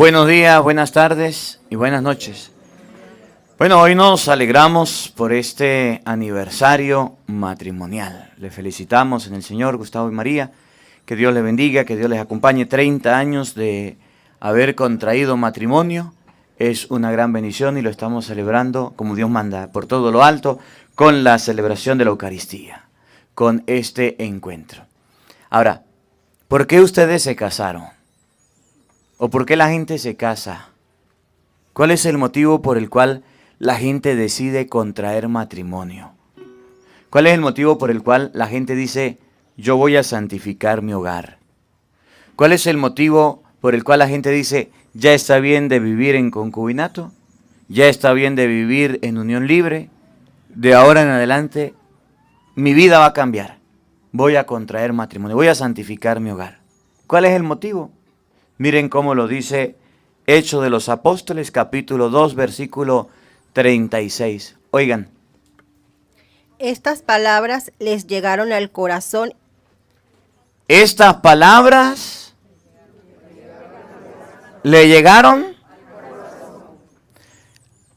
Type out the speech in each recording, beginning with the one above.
Buenos días, buenas tardes y buenas noches. Bueno, hoy nos alegramos por este aniversario matrimonial. Le felicitamos en el Señor, Gustavo y María. Que Dios les bendiga, que Dios les acompañe. 30 años de haber contraído matrimonio. Es una gran bendición y lo estamos celebrando como Dios manda, por todo lo alto, con la celebración de la Eucaristía, con este encuentro. Ahora, ¿por qué ustedes se casaron? ¿O por qué la gente se casa? ¿Cuál es el motivo por el cual la gente decide contraer matrimonio? ¿Cuál es el motivo por el cual la gente dice, yo voy a santificar mi hogar? ¿Cuál es el motivo por el cual la gente dice, ya está bien de vivir en concubinato? ¿Ya está bien de vivir en unión libre? De ahora en adelante, mi vida va a cambiar. Voy a contraer matrimonio, voy a santificar mi hogar. ¿Cuál es el motivo? Miren cómo lo dice Hechos de los Apóstoles, capítulo 2, versículo 36. Oigan. Estas palabras les llegaron al corazón. Estas palabras le llegaron.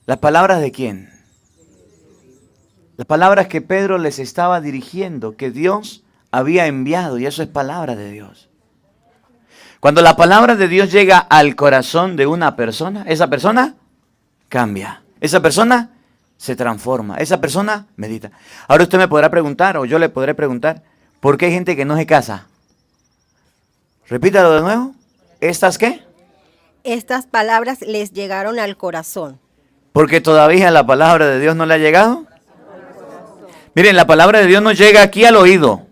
¿Las palabras de quién? Las palabras que Pedro les estaba dirigiendo, que Dios había enviado, y eso es palabra de Dios. Cuando la palabra de Dios llega al corazón de una persona, esa persona cambia. Esa persona se transforma. Esa persona medita. Ahora usted me podrá preguntar, o yo le podré preguntar, ¿por qué hay gente que no se casa? Repítalo de nuevo. ¿Estas qué? Estas palabras les llegaron al corazón. Porque todavía la palabra de Dios no le ha llegado. Miren, la palabra de Dios nos llega aquí al oído.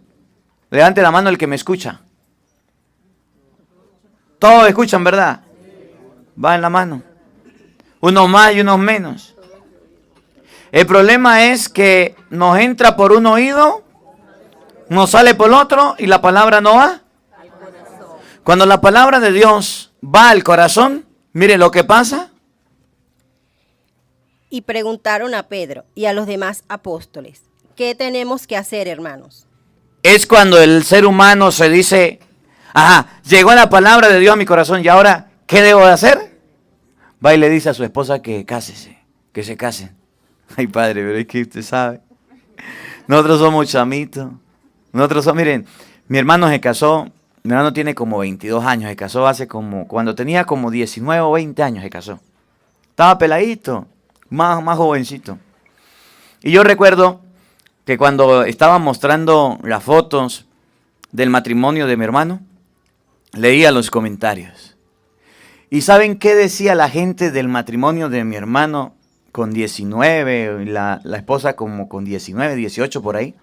Levante la mano el que me escucha. Todos escuchan, ¿verdad? Va en la mano. Unos más y unos menos. El problema es que nos entra por un oído, nos sale por el otro y la palabra no va. Cuando la palabra de Dios va al corazón, mire lo que pasa. Y preguntaron a Pedro y a los demás apóstoles, ¿qué tenemos que hacer, hermanos? Es cuando el ser humano se dice, ajá, llegó la palabra de Dios a mi corazón y ahora, ¿qué debo de hacer? Va y le dice a su esposa que cásese, que se casen. Ay, padre, pero es que usted sabe. Nosotros somos chamitos. Miren, mi hermano se casó, mi hermano tiene como 22 años, se casó hace como, cuando tenía como 19 o 20 años se casó. Estaba peladito, más jovencito. Y yo recuerdo que cuando estaba mostrando las fotos del matrimonio de mi hermano, leía los comentarios. ¿Y saben qué decía la gente del matrimonio de mi hermano con 19, la esposa como con 19, 18 por ahí?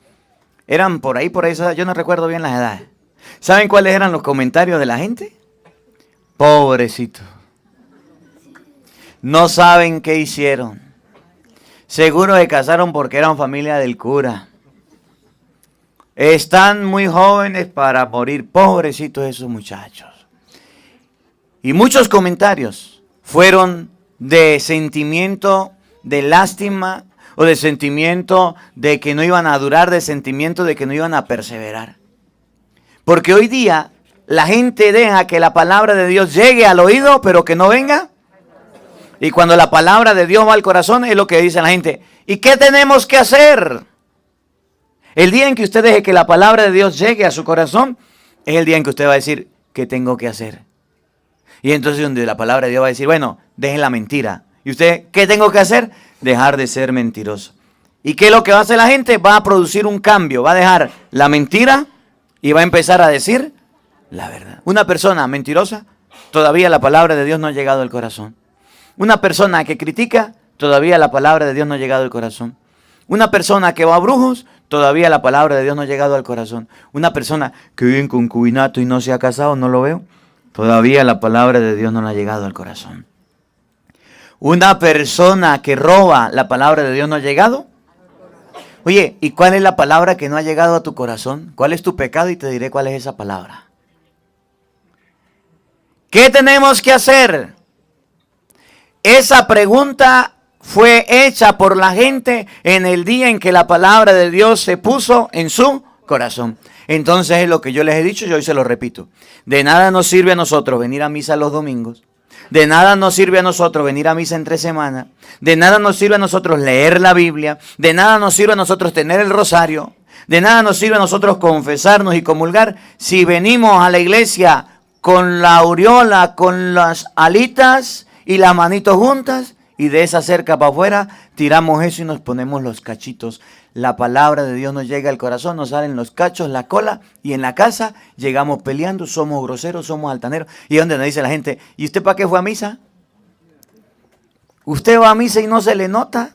Eran por ahí, yo no recuerdo bien las edades. ¿Saben cuáles eran los comentarios de la gente? Pobrecito. No saben qué hicieron. Seguro se casaron porque eran familia del cura. Están muy jóvenes para morir. Pobrecitos esos muchachos. Y muchos comentarios fueron de sentimiento de lástima o de sentimiento de que no iban a durar, de sentimiento de que no iban a perseverar. Porque hoy día la gente deja que la palabra de Dios llegue al oído, pero que no venga. Y cuando la palabra de Dios va al corazón, es lo que dice la gente. ¿Y qué tenemos que hacer? El día en que usted deje que la palabra de Dios llegue a su corazón, es el día en que usted va a decir, ¿qué tengo que hacer? Y entonces donde la palabra de Dios va a decir, bueno, dejen la mentira. ¿Y usted qué tengo que hacer? Dejar de ser mentiroso. ¿Y qué es lo que va a hacer la gente? Va a producir un cambio, va a dejar la mentira y va a empezar a decir la verdad. Una persona mentirosa, todavía la palabra de Dios no ha llegado al corazón. Una persona que critica, todavía la palabra de Dios no ha llegado al corazón. Una persona que va a brujos, todavía la palabra de Dios no ha llegado al corazón. Una persona que vive en concubinato y no se ha casado, no lo veo, todavía la palabra de Dios no le ha llegado al corazón. Una persona que roba, la palabra de Dios no ha llegado. Oye, ¿y cuál es la palabra que no ha llegado a tu corazón? ¿Cuál es tu pecado? Y te diré cuál es esa palabra. ¿Qué tenemos que hacer? Esa pregunta fue hecha por la gente en el día en que la palabra de Dios se puso en su corazón. Entonces es lo que yo les he dicho y hoy se lo repito. De nada nos sirve a nosotros venir a misa los domingos, De nada nos sirve a nosotros venir a misa entre semana. De nada nos sirve a nosotros leer la Biblia. De nada nos sirve a nosotros tener el rosario. De nada nos sirve a nosotros confesarnos y comulgar si venimos a la iglesia con la aureola, con las alitas y las manitos juntas, y de esa cerca para afuera tiramos eso y nos ponemos los cachitos. La palabra de Dios nos llega al corazón, nos salen los cachos, la cola, y en la casa llegamos peleando, somos groseros, somos altaneros. Y es donde nos dice la gente, ¿y usted para qué fue a misa? ¿Usted va a misa y no se le nota?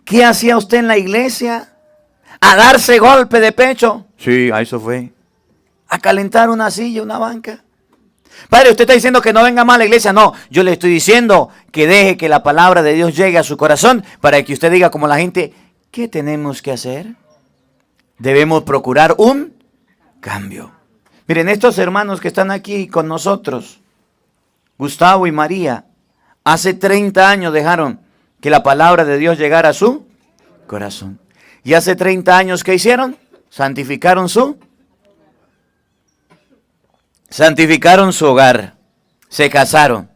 ¿Qué hacía usted en la iglesia? ¿A darse golpe de pecho? Sí, a eso fue. ¿A calentar una silla, una banca? Padre, usted está diciendo que no venga más a la iglesia. No, yo le estoy diciendo que deje que la palabra de Dios llegue a su corazón para que usted diga como la gente, ¿qué tenemos que hacer? Debemos procurar un cambio. Miren, estos hermanos que están aquí con nosotros, Gustavo y María, hace 30 años dejaron que la palabra de Dios llegara a su corazón. Y hace 30 años, ¿qué hicieron? Santificaron su hogar, se casaron.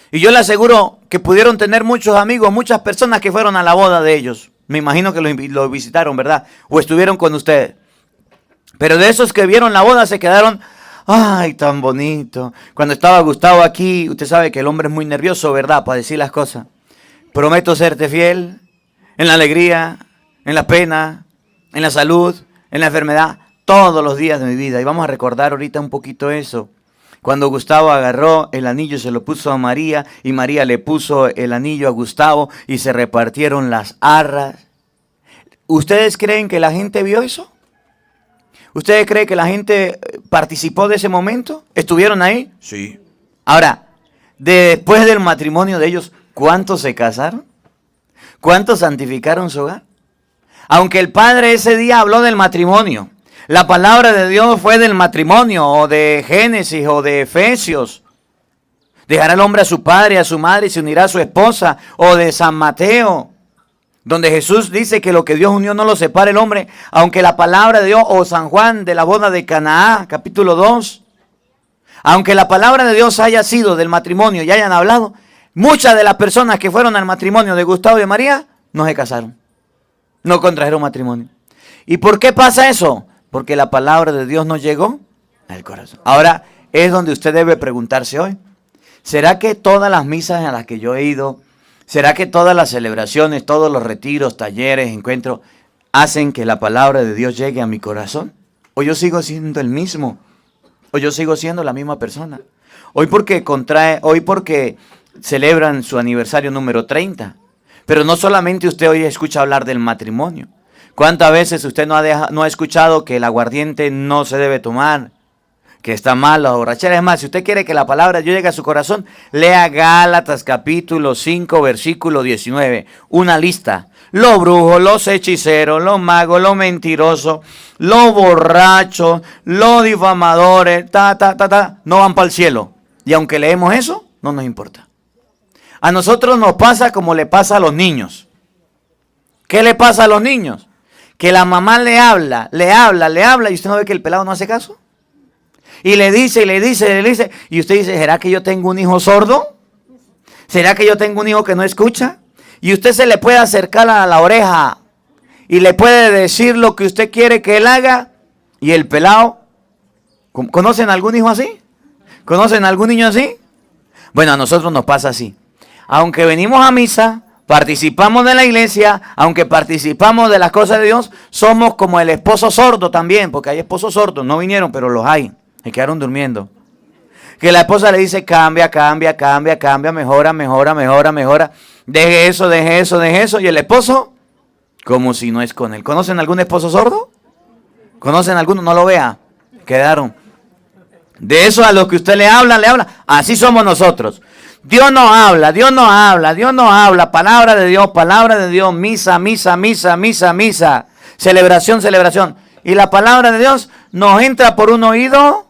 Y yo le aseguro que pudieron tener muchos amigos, muchas personas que fueron a la boda de ellos. Me imagino que lo visitaron, ¿verdad? O estuvieron con ustedes. Pero de esos que vieron la boda se quedaron, ay, tan bonito. Cuando estaba Gustavo aquí, usted sabe que el hombre es muy nervioso, ¿verdad? Para decir las cosas. Prometo serte fiel en la alegría, en la pena, en la salud, en la enfermedad, todos los días de mi vida. Y vamos a recordar ahorita un poquito eso. Cuando Gustavo agarró el anillo y se lo puso a María, y María le puso el anillo a Gustavo y se repartieron las arras. ¿Ustedes creen que la gente vio eso? ¿Ustedes creen que la gente participó de ese momento? ¿Estuvieron ahí? Sí. Ahora, después del matrimonio de ellos, ¿cuántos se casaron? ¿Cuántos santificaron su hogar? Aunque el padre ese día habló del matrimonio, la palabra de Dios fue del matrimonio, o de Génesis, o de Efesios. Dejará el hombre a su padre y a su madre y se unirá a su esposa, o de San Mateo, donde Jesús dice que lo que Dios unió no lo separa el hombre, aunque la palabra de Dios, o San Juan de la boda de Canaá, capítulo 2. Aunque la palabra de Dios haya sido del matrimonio y hayan hablado, muchas de las personas que fueron al matrimonio de Gustavo y de María no se casaron, no contrajeron matrimonio. ¿Y por qué pasa eso? Porque la palabra de Dios no llegó al corazón. Ahora es donde usted debe preguntarse hoy, ¿será que todas las misas a las que yo he ido, será que todas las celebraciones, todos los retiros, talleres, encuentros, hacen que la palabra de Dios llegue a mi corazón? ¿O yo sigo siendo el mismo? ¿O yo sigo siendo la misma persona? Hoy porque celebran su aniversario número 30. Pero no solamente usted hoy escucha hablar del matrimonio. ¿Cuántas veces usted no ha escuchado que el aguardiente no se debe tomar? Que está mal la borrachera. Es más, si usted quiere que la palabra de Dios llegue a su corazón, lea Gálatas capítulo 5, versículo 19. Una lista. Los brujos, los hechiceros, los magos, los mentirosos, los borrachos, los difamadores, no van para el cielo. Y aunque leemos eso, no nos importa. A nosotros nos pasa como le pasa a los niños. ¿Qué le pasa a los niños? Que la mamá le habla, y usted no ve que el pelado no hace caso. Y le dice, y usted dice, ¿será que yo tengo un hijo sordo? ¿Será que yo tengo un hijo que no escucha? Y usted se le puede acercar a la oreja y le puede decir lo que usted quiere que él haga, y el pelado, ¿conocen algún hijo así? ¿Conocen algún niño así? Bueno, a nosotros nos pasa así. Aunque venimos a misa, participamos de la iglesia, aunque participamos de las cosas de Dios, somos como el esposo sordo también, porque hay esposos sordos, no vinieron, pero los hay, se quedaron durmiendo. Que la esposa le dice, cambia, mejora, deje eso, y el esposo, como si no es con él. ¿Conocen algún esposo sordo? ¿Conocen alguno? No lo vea, quedaron. De eso a lo que usted le habla, así somos nosotros. Dios no habla, palabra de Dios, misa, celebración. Y la palabra de Dios nos entra por un oído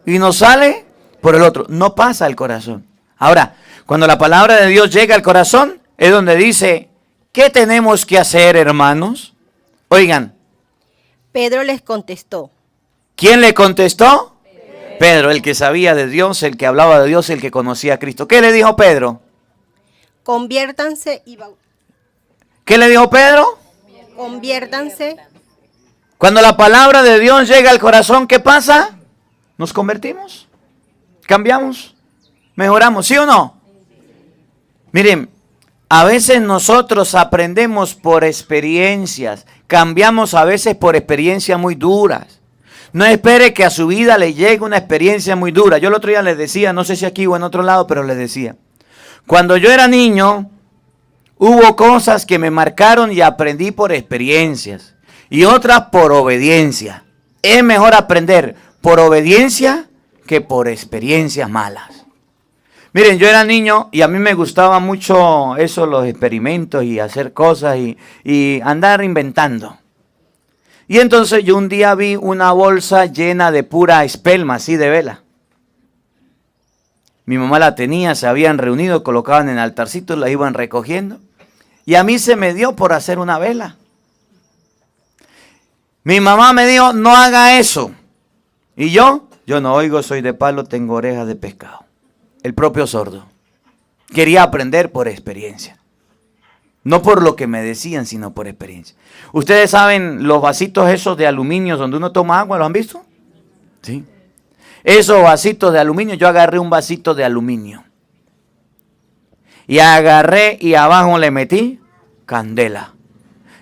y nos sale por el otro, no pasa al corazón. Ahora, cuando la palabra de Dios llega al corazón, es donde dice, ¿qué tenemos que hacer, hermanos? Oigan. Pedro les contestó. ¿Quién le contestó? Pedro, el que sabía de Dios, el que hablaba de Dios, el que conocía a Cristo. ¿Qué le dijo Pedro? Conviértanse y ¿Qué le dijo Pedro? conviértanse. Cuando la palabra de Dios llega al corazón, ¿qué pasa? Nos convertimos, cambiamos, mejoramos, ¿sí o no? Miren, a veces nosotros aprendemos por experiencias, cambiamos a veces por experiencias muy duras. No espere que a su vida le llegue una experiencia muy dura. Yo el otro día les decía, no sé si aquí o en otro lado, pero les decía, cuando yo era niño, hubo cosas que me marcaron y aprendí por experiencias y otras por obediencia. Es mejor aprender por obediencia que por experiencias malas. Miren, yo era niño y a mí me gustaba mucho eso, los experimentos y hacer cosas y andar inventando. Y entonces yo un día vi una bolsa llena de pura espelma, así de vela. Mi mamá la tenía, se habían reunido, colocaban en el altarcito, la iban recogiendo. Y a mí se me dio por hacer una vela. Mi mamá me dijo, no haga eso. Y yo no oigo, soy de palo, tengo orejas de pescado. El propio sordo. Quería aprender por experiencia. No por lo que me decían, sino por experiencia. ¿Ustedes saben los vasitos esos de aluminio donde uno toma agua? ¿Lo han visto? Sí. Esos vasitos de aluminio, yo agarré un vasito de aluminio. Y agarré y abajo le metí candela.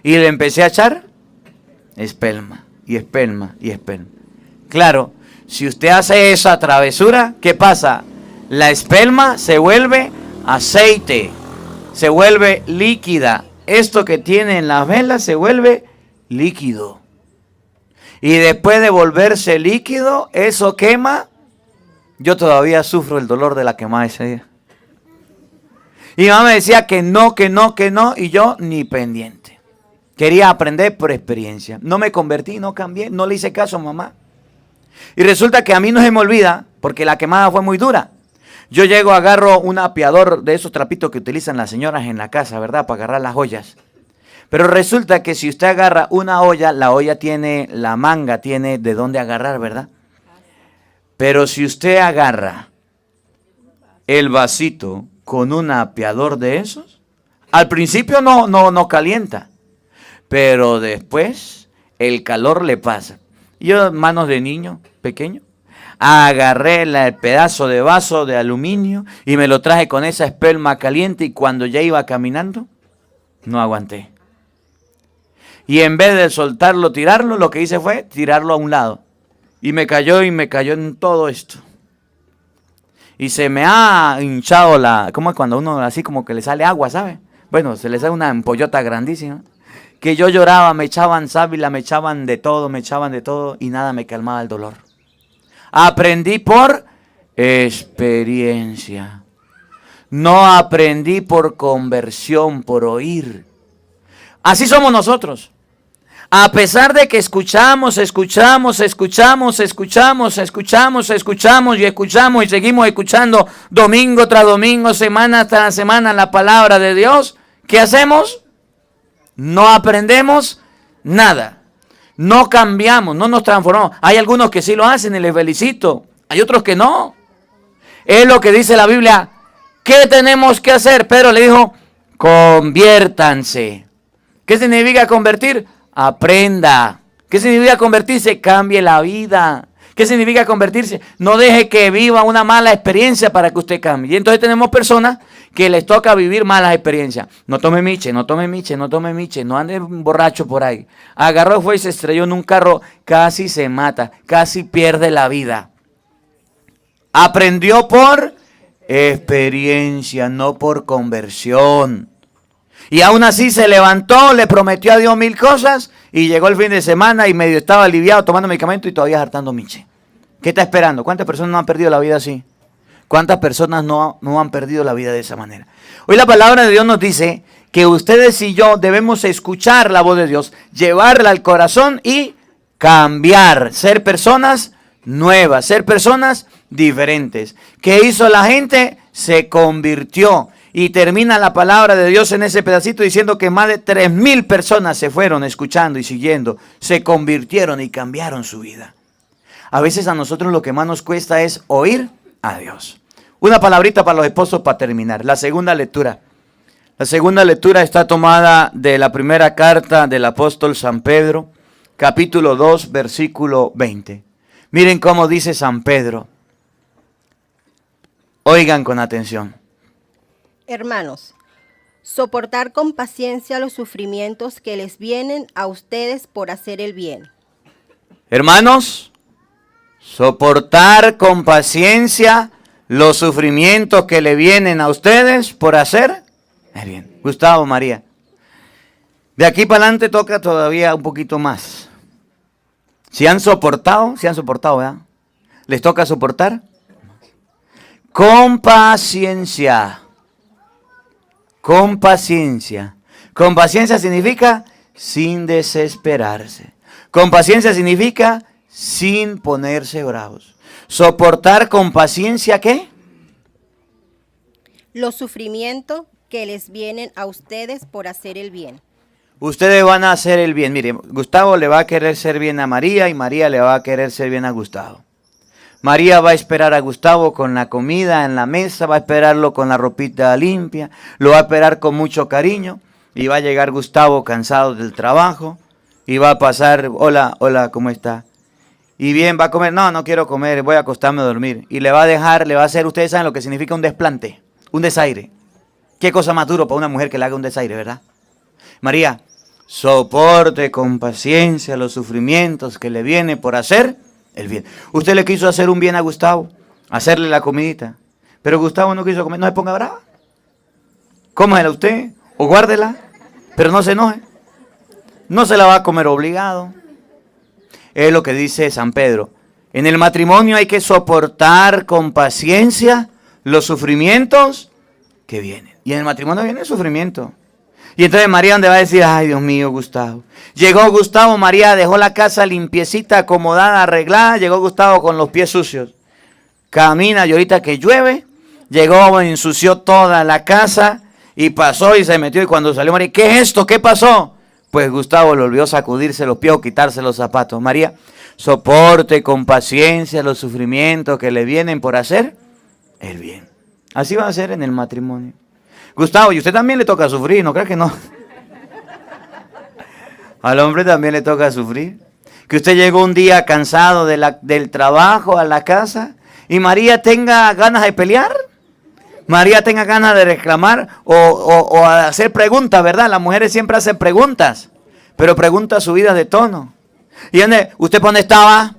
Y le empecé a echar espelma, y espelma, y espelma. Claro, si usted hace esa travesura, ¿qué pasa? La espelma se vuelve aceite, se vuelve líquida. Esto que tiene en las velas se vuelve líquido. Y después de volverse líquido, eso quema. Yo todavía sufro el dolor de la quemada ese día. Y mi mamá me decía que no, y yo ni pendiente. Quería aprender por experiencia. No me convertí, no cambié, no le hice caso a mamá. Y resulta que a mí no se me olvida, porque la quemada fue muy dura. Yo llego, agarro un apiador de esos trapitos que utilizan las señoras en la casa, ¿verdad? Para agarrar las ollas. Pero resulta que si usted agarra una olla, la olla tiene la manga, tiene de dónde agarrar, ¿verdad? Pero si usted agarra el vasito con un apiador de esos, al principio no calienta, pero después el calor le pasa. Yo, manos de niño pequeño, agarré el pedazo de vaso de aluminio y me lo traje con esa espelma caliente, y cuando ya iba caminando, no aguanté. Y en vez de soltarlo, tirarlo, lo que hice fue tirarlo a un lado. Y me cayó en todo esto. Y se me ha hinchado ¿cómo es cuando uno así como que le sale agua, sabe? Bueno, se le sale una ampollota grandísima. Que yo lloraba, me echaban sábila, me echaban de todo y nada me calmaba el dolor. Aprendí por experiencia. No aprendí por conversión, por oír. Así somos nosotros. A pesar de que escuchamos y seguimos escuchando domingo tras domingo, semana tras semana la palabra de Dios, ¿qué hacemos? No aprendemos nada. No cambiamos, no nos transformamos. Hay algunos que sí lo hacen y les felicito. Hay otros que no. Es lo que dice la Biblia. ¿Qué tenemos que hacer? Pedro le dijo, conviértanse. ¿Qué significa convertir? Aprenda. ¿Qué significa convertirse? Cambie la vida. ¿Qué significa convertirse? No deje que viva una mala experiencia para que usted cambie. Y entonces tenemos personas que les toca vivir malas experiencias. No tome miche, no ande borracho por ahí. Agarró, fue y se estrelló en un carro, casi se mata, casi pierde la vida. Aprendió por experiencia, no por conversión. Y aún así se levantó, le prometió a Dios 1000 cosas y llegó el fin de semana y medio estaba aliviado tomando medicamento y todavía hartando miche. ¿Qué está esperando? ¿Cuántas personas no han perdido la vida así? ¿Cuántas personas no han perdido la vida de esa manera? Hoy la palabra de Dios nos dice que ustedes y yo debemos escuchar la voz de Dios, llevarla al corazón y cambiar, ser personas nuevas, ser personas diferentes. ¿Qué hizo la gente? Se convirtió. Y termina la palabra de Dios en ese pedacito diciendo que más de 3000 personas se fueron escuchando y siguiendo, se convirtieron y cambiaron su vida. A veces a nosotros lo que más nos cuesta es oír a Dios. Una palabrita para los esposos para terminar. La segunda lectura. La segunda lectura está tomada de la primera carta del apóstol San Pedro, capítulo 2, versículo 20. Miren cómo dice San Pedro. Oigan con atención. Hermanos, soportar con paciencia los sufrimientos que les vienen a ustedes por hacer el bien. Hermanos, soportar con paciencia los sufrimientos que le vienen a ustedes por hacer el bien. Gustavo, María. De aquí para adelante toca todavía un poquito más. Si han soportado, ¿verdad? ¿Les toca soportar? Con paciencia. Con paciencia. Con paciencia significa sin desesperarse. Con paciencia significa sin ponerse bravos. Soportar con paciencia, ¿qué? Los sufrimientos que les vienen a ustedes por hacer el bien. Ustedes van a hacer el bien. Mire, Gustavo le va a querer ser bien a María y María le va a querer ser bien a Gustavo. María va a esperar a Gustavo con la comida en la mesa, va a esperarlo con la ropita limpia, lo va a esperar con mucho cariño y va a llegar Gustavo cansado del trabajo y va a pasar, hola, ¿cómo está? Y bien, va a comer, no quiero comer, voy a acostarme a dormir. Y le va a dejar, le va a hacer, ustedes saben lo que significa un desplante, un desaire. Qué cosa más duro para una mujer que le haga un desaire, ¿verdad? María, soporte con paciencia los sufrimientos que le viene por hacer el bien. Usted le quiso hacer un bien a Gustavo, hacerle la comidita, pero Gustavo no quiso comer, no se ponga brava. Cómasela usted o guárdela, pero no se enoje. No se la va a comer obligado. Es lo que dice San Pedro. En el matrimonio hay que soportar con paciencia los sufrimientos que vienen. Y en el matrimonio viene el sufrimiento. Y entonces María donde va a decir, ay Dios mío, Gustavo. Llegó Gustavo, María dejó la casa limpiecita, acomodada, arreglada. Llegó Gustavo con los pies sucios. Camina y ahorita que llueve, llegó, ensució toda la casa y pasó y se metió. Y cuando salió María, ¿qué es esto? ¿Qué pasó? Pues Gustavo le olvidó sacudirse los pies o quitarse los zapatos. María, soporte con paciencia los sufrimientos que le vienen por hacer el bien. Así va a ser en el matrimonio. Gustavo, y usted también le toca sufrir, ¿no cree que no? Al hombre también le toca sufrir. Que usted llegó un día cansado del trabajo a la casa y María tenga ganas de pelear. María tenga ganas de reclamar o hacer preguntas, ¿verdad? Las mujeres siempre hacen preguntas, pero preguntas subidas de tono. ¿Y dónde? ¿Usted por dónde estaba?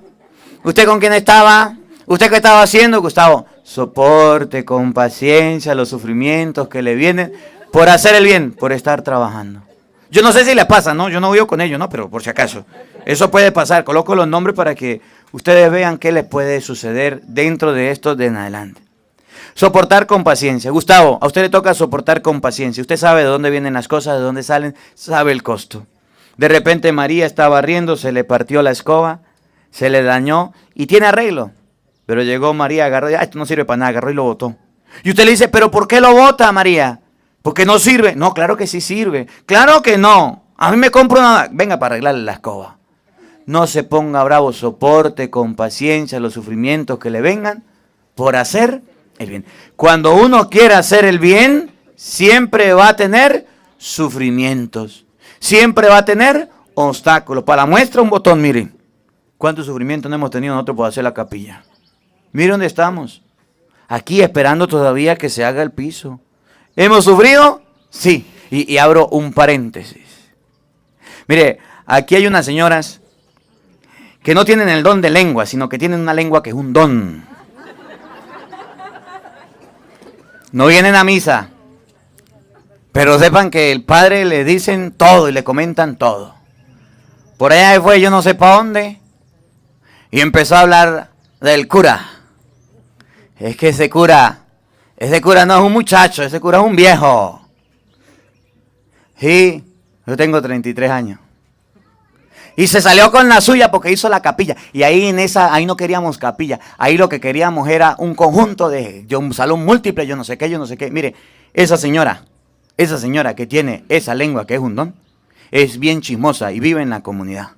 ¿Usted con quién estaba? ¿Usted qué estaba haciendo, Gustavo? Soporte con paciencia los sufrimientos que le vienen por hacer el bien, por estar trabajando. Yo no sé si le pasa, ¿no? Yo no vivo con ellos, ¿no? Pero por si acaso. Eso puede pasar. Coloco los nombres para que ustedes vean qué les puede suceder dentro de esto de en adelante. Soportar con paciencia. Gustavo, a usted le toca soportar con paciencia. Usted sabe de dónde vienen las cosas, de dónde salen, sabe el costo. De repente María está barriendo, se le partió la escoba, se le dañó y tiene arreglo. Pero llegó María, agarró, esto no sirve para nada, agarró y lo botó. Y usted le dice, ¿pero por qué lo bota, María? ¿Porque no sirve? No, claro que sí sirve. Claro que no. A mí me compro una, venga para arreglarle la escoba. No se ponga bravo, soporte con paciencia los sufrimientos que le vengan por hacer el bien. Cuando uno quiere hacer el bien, siempre va a tener sufrimientos. Siempre va a tener obstáculos. Para la muestra, un botón, miren. ¿Cuántos sufrimientos no hemos tenido nosotros por hacer la capilla? Miren dónde estamos. Aquí esperando todavía que se haga el piso. ¿Hemos sufrido? Sí. Y abro un paréntesis. Mire, aquí hay unas señoras que no tienen el don de lengua, sino que tienen una lengua que es un don. No vienen a misa, pero sepan que el padre le dicen todo y le comentan todo. Por allá fue yo no sé para dónde y empezó a hablar del cura. Es que ese cura no es un muchacho, ese cura es un viejo. Sí, yo tengo 33 años. Y se salió con la suya porque hizo la capilla. Y ahí ahí no queríamos capilla. Ahí lo que queríamos era un conjunto de un salón múltiple, yo no sé qué. Mire, esa señora que tiene esa lengua que es un don, es bien chismosa y vive en la comunidad.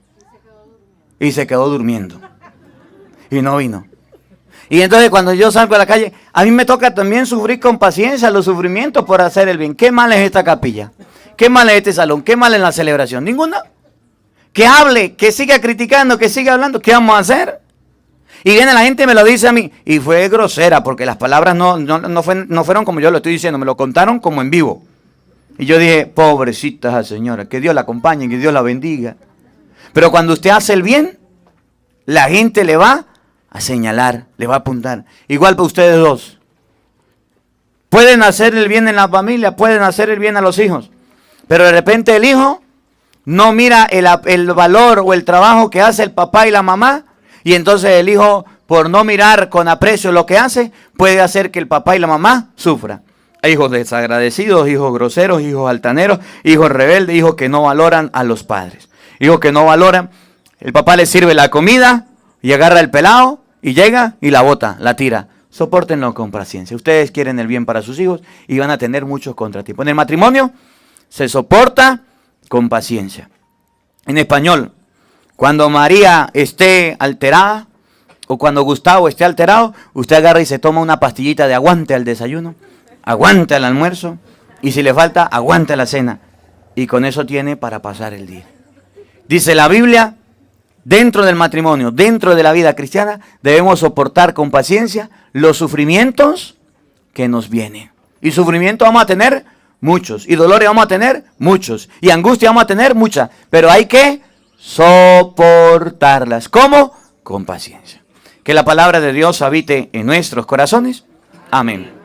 Y se quedó durmiendo. Y no vino. Y entonces cuando yo salgo a la calle, a mí me toca también sufrir con paciencia los sufrimientos por hacer el bien. ¿Qué mal es esta capilla? ¿Qué mal es este salón? ¿Qué mal es la celebración? Ninguna. Que hable, que siga criticando, que siga hablando. ¿Qué vamos a hacer? Y viene la gente y me lo dice a mí. Y fue grosera porque las palabras no fueron como yo lo estoy diciendo. Me lo contaron como en vivo. Y yo dije, pobrecita esa señora, que Dios la acompañe, que Dios la bendiga. Pero cuando usted hace el bien, la gente le va a señalar, le va a apuntar. Igual para ustedes dos. Pueden hacer el bien en la familia, pueden hacer el bien a los hijos. Pero de repente el hijo no mira el valor o el trabajo que hace el papá y la mamá. Y entonces el hijo, por no mirar con aprecio lo que hace, puede hacer que el papá y la mamá sufran. Hay hijos desagradecidos, hijos groseros, hijos altaneros, hijos rebeldes, hijos que no valoran a los padres. Hijos que no valoran. El papá le sirve la comida y agarra el pelado y llega y la bota, la tira. Sopórtenlo con paciencia. Ustedes quieren el bien para sus hijos y van a tener muchos contratiempos. En el matrimonio se soporta con paciencia. En español, cuando María esté alterada o cuando Gustavo esté alterado, usted agarra y se toma una pastillita de aguante al desayuno, aguante al almuerzo y si le falta, aguante a la cena. Y con eso tiene para pasar el día. Dice la Biblia, dentro del matrimonio, dentro de la vida cristiana, debemos soportar con paciencia los sufrimientos que nos vienen. Y sufrimiento vamos a tener muchos. Y dolores vamos a tener muchos. Y angustia vamos a tener muchas. Pero hay que soportarlas. ¿Cómo? Con paciencia. Que la palabra de Dios habite en nuestros corazones. Amén.